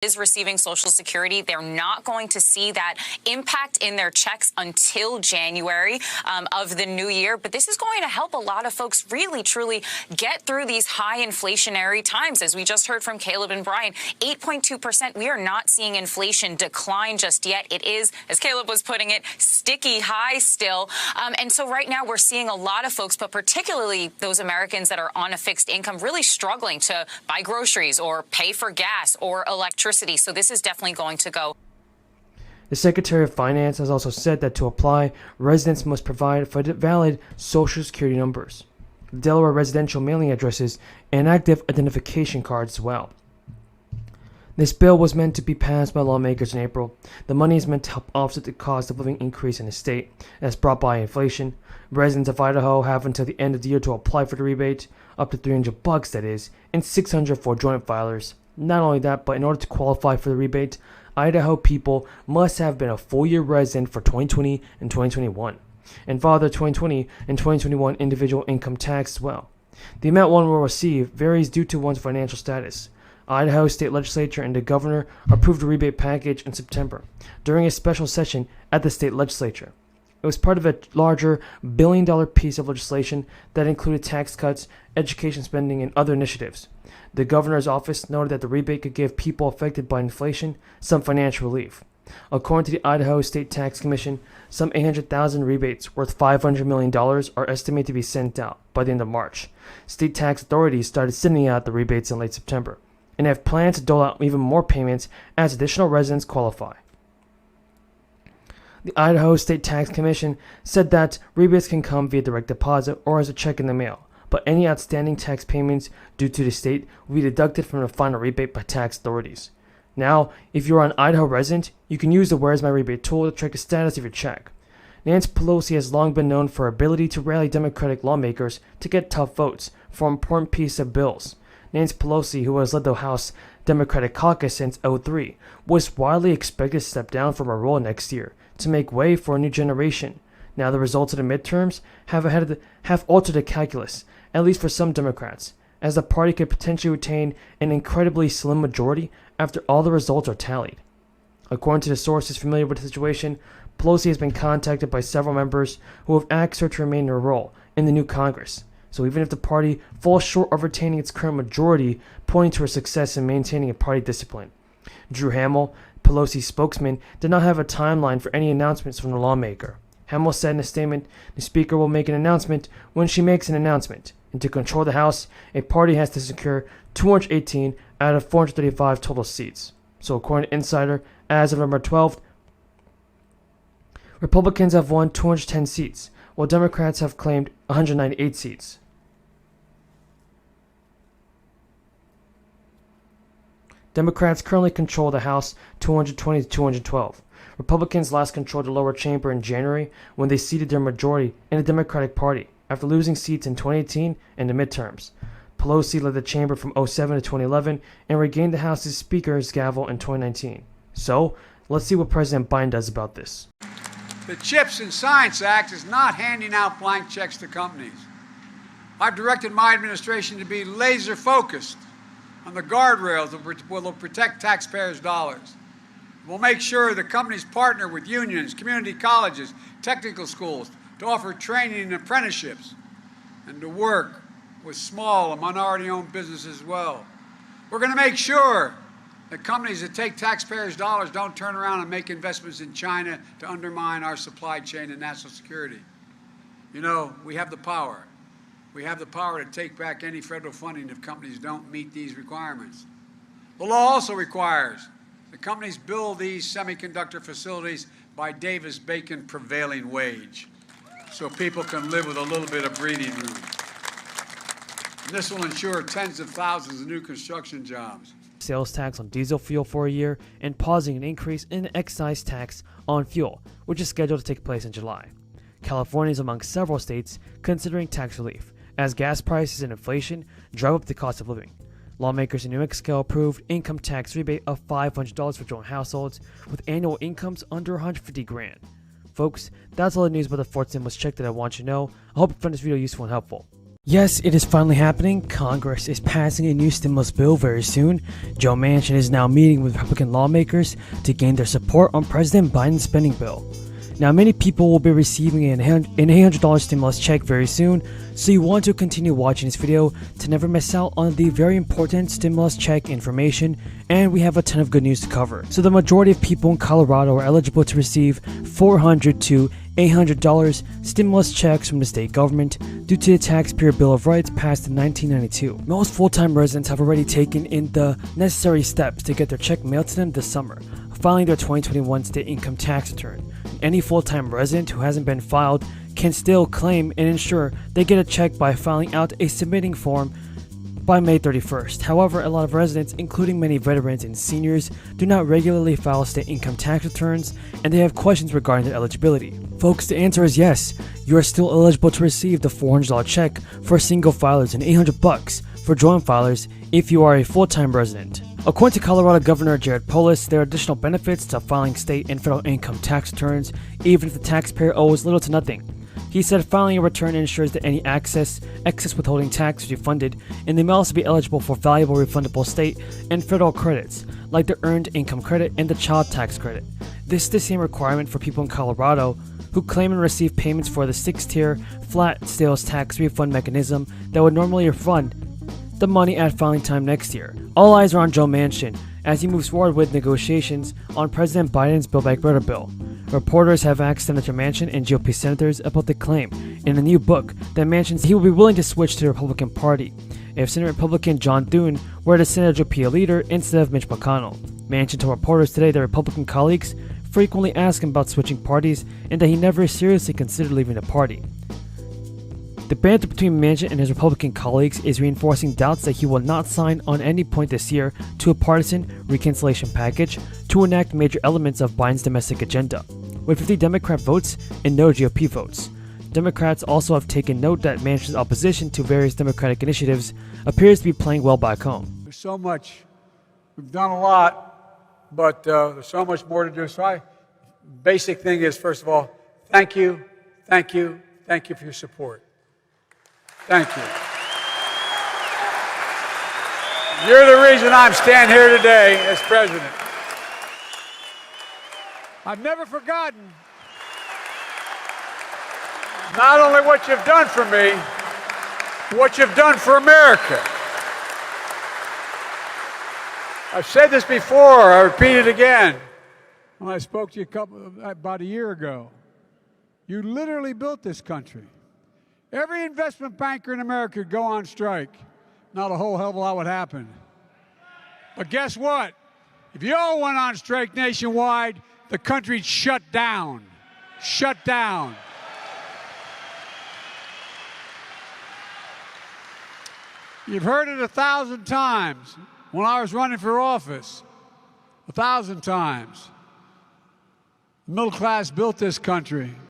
is receiving Social Security, they're not going to see that impact in their checks until January of the new year. But this is going to help a lot of folks really, truly get through these high inflationary times. As we just heard from Caleb and Brian, 8.2%. We are not seeing inflation decline just yet. It is, as Caleb was putting it, sticky high still. And so right now we're seeing a lot of folks, but particularly those Americans that are on a fixed income, really struggling to buy groceries or pay for gas or electricity. So this is definitely going to go. The Secretary of Finance has also said that to apply, residents must provide for valid Social Security numbers, Delaware residential mailing addresses, and active identification cards as well. This bill was meant to be passed by lawmakers in April. The money is meant to help offset the cost of living increase in the state as brought by inflation. Residents of Idaho have until the end of the year to apply for the rebate, up to $300 that is, and $600 for joint filers. Not only that, but in order to qualify for the rebate, Idaho people must have been a full-year resident for 2020 and 2021, and file their 2020 and 2021 individual income tax as well. The amount one will receive varies due to one's financial status. Idaho State Legislature and the governor approved a rebate package in September during a special session at the state legislature. It was part of a larger billion-dollar piece of legislation that included tax cuts, education spending, and other initiatives. The governor's office noted that the rebate could give people affected by inflation some financial relief. According to the Idaho State Tax Commission, some 800,000 rebates worth $500 million are estimated to be sent out by the end of March. State tax authorities started sending out the rebates in late September and have plans to dole out even more payments as additional residents qualify. The Idaho State Tax Commission said that rebates can come via direct deposit or as a check in the mail, but any outstanding tax payments due to the state will be deducted from the final rebate by tax authorities. Now, if you're an Idaho resident, you can use the Where's My Rebate tool to track the status of your check. Nancy Pelosi has long been known for her ability to rally Democratic lawmakers to get tough votes for important pieces of bills. Nancy Pelosi, who has led the House Democratic caucus since 2003, was widely expected to step down from her role next year to make way for a new generation. Now the results of the midterms have altered the calculus, at least for some Democrats, as the party could potentially retain an incredibly slim majority after all the results are tallied. According to the sources familiar with the situation, Pelosi has been contacted by several members who have asked her to remain in her role in the new Congress. So even if the party falls short of retaining its current majority, pointing to her success in maintaining a party discipline. Drew Hamill, Pelosi's spokesman, did not have a timeline for any announcements from the lawmaker. Hamill said in a statement, "The Speaker will make an announcement when she makes an announcement. And to control the House, a party has to secure 218 out of 435 total seats." So according to Insider, as of November 12th, Republicans have won 210 seats, while Democrats have claimed 198 seats. Democrats currently control the House 220 to 212. Republicans last controlled the lower chamber in January when they ceded their majority in the Democratic Party after losing seats in 2018 and the midterms. Pelosi led the chamber from 2007 to 2011 and regained the House's Speaker's gavel in 2019. So, let's see what President Biden does about this. The CHIPS and Science Act is not handing out blank checks to companies. I've directed my administration to be laser focused on the guardrails that will protect taxpayers' dollars. We'll make sure that companies partner with unions, community colleges, technical schools to offer training and apprenticeships and to work with small and minority-owned businesses as well. We're going to make sure that companies that take taxpayers' dollars don't turn around and make investments in China to undermine our supply chain and national security. You know, we have the power. We have the power to take back any federal funding if companies don't meet these requirements. The law also requires that companies build these semiconductor facilities by Davis-Bacon prevailing wage so people can live with a little bit of breathing room. And this will ensure tens of thousands of new construction jobs. Sales tax on diesel fuel for a year and pausing an increase in the excise tax on fuel, which is scheduled to take place in July. California is among several states considering tax relief, as gas prices and inflation drive up the cost of living. Lawmakers in New Mexico approved income tax rebate of $500 for joint households with annual incomes under $150,000. Folks, that's all the news about the fourth stimulus check that I want you to know. I hope you found this video useful and helpful. Yes, it is finally happening. Congress is passing a new stimulus bill very soon. Joe Manchin is now meeting with Republican lawmakers to gain their support on President Biden's spending bill. Now, many people will be receiving an $800 stimulus check very soon, so you want to continue watching this video to never miss out on the very important stimulus check information, and we have a ton of good news to cover. So the majority of people in Colorado are eligible to receive $400 to $800 stimulus checks from the state government due to the Taxpayer Bill of Rights passed in 1992. Most full-time residents have already taken in the necessary steps to get their check mailed to them this summer, filing their 2021 state income tax return. Any full-time resident who hasn't been filed can still claim and ensure they get a check by filing out a submitting form by May 31st. However, a lot of residents, including many veterans and seniors, do not regularly file state income tax returns, and they have questions regarding their eligibility. Folks, the answer is yes. You are still eligible to receive the $400 check for single filers and $800 for joint filers if you are a full-time resident. According to Colorado Governor Jared Polis, there are additional benefits to filing state and federal income tax returns, even if the taxpayer owes little to nothing. He said filing a return ensures that any excess withholding tax is refunded, and they may also be eligible for valuable refundable state and federal credits, like the Earned Income Credit and the Child Tax Credit. This is the same requirement for people in Colorado who claim and receive payments for the 6-tier flat sales tax refund mechanism that would normally refund the money at filing time next year. All eyes are on Joe Manchin as he moves forward with negotiations on President Biden's Build Back Better bill. Reporters have asked Senator Manchin and GOP senators about the claim in a new book that Manchin he will be willing to switch to the Republican Party if Senate Republican John Thune were the Senate GOP leader instead of Mitch McConnell. Manchin told reporters today that Republican colleagues frequently ask him about switching parties and that he never seriously considered leaving the party. The banter between Manchin and his Republican colleagues is reinforcing doubts that he will not sign on any point this year to a partisan reconciliation package to enact major elements of Biden's domestic agenda, with 50 Democrat votes and no GOP votes. Democrats also have taken note that Manchin's opposition to various Democratic initiatives appears to be playing well back home. There's so much. We've done a lot, but there's so much more to do. So basic thing is, first of all, thank you for your support. Thank you. You're the reason I'm standing here today as president. I've never forgotten not only what you've done for me, what you've done for America. I've said this before, I repeat it again. When I spoke to you about a year ago, you literally built this country. Every investment banker in America would go on strike. Not a whole hell of a lot would happen. But guess what? If you all went on strike nationwide, the country'd shut down. Shut down. You've heard it 1,000 times when I was running for office. 1,000 times. The middle class built this country.